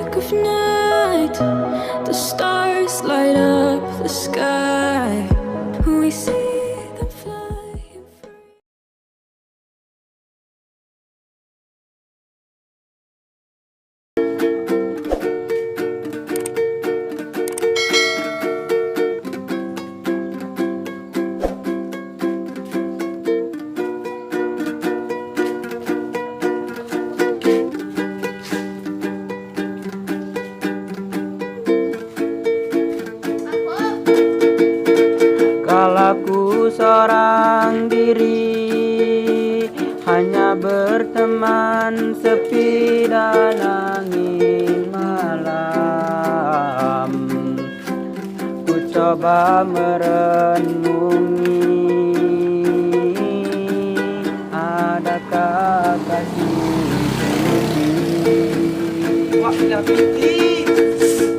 dark of night, the stars light up the sky. We see them flying free. Kalaku seorang diri, hanya berteman sepi dan angin malam. Ku coba merenungi, adakah kasih suci?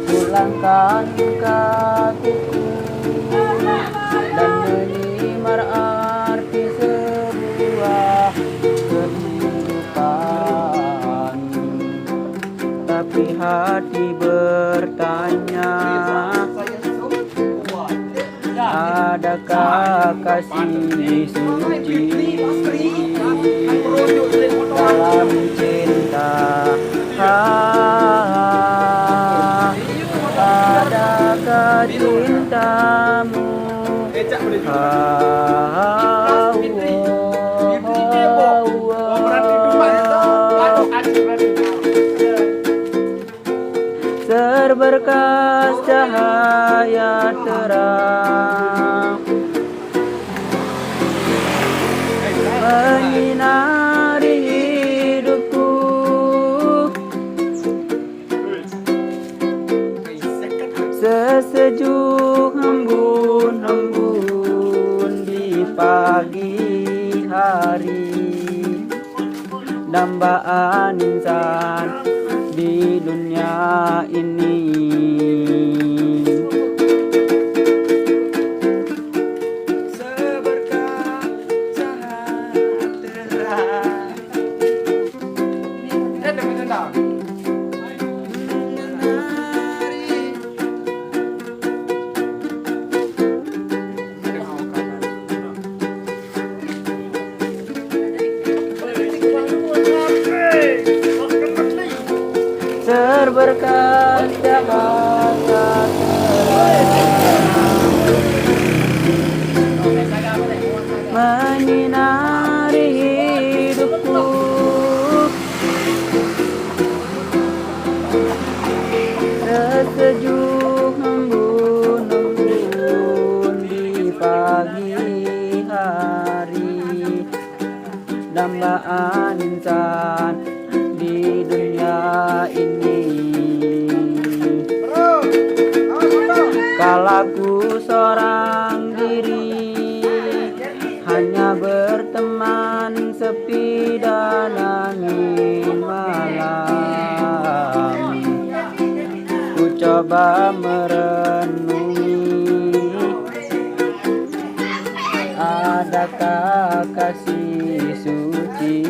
Pulangkan kakiku dan menyimar arti sebuah kehidupan. Tapi hati bertanya, adakah kasih suci dalam cinta? Adakah cintamu? Serberkas cahaya terang menyinari hidupku, sesejuk embun-embun di pagi hari, dambaan insan di dunia ini. Seberkas cahaya terang serberkas cahaya terang menyinari hidupku, sesejuk embun-embun di pagi hari, dambaan insan di dunia ini. Kalaku seorang diri, hanya berteman sepi dan angin malam. Ku coba merenungi, adakah kasih suci?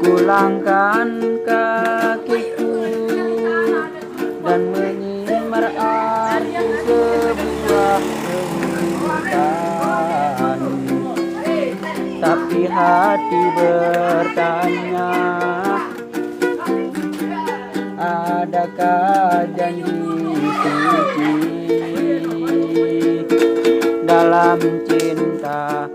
Kulangkan kakiku dan menyimar arti sebuah kehidupan. Tapi hati bertanya, adakah janji suci dalam cinta?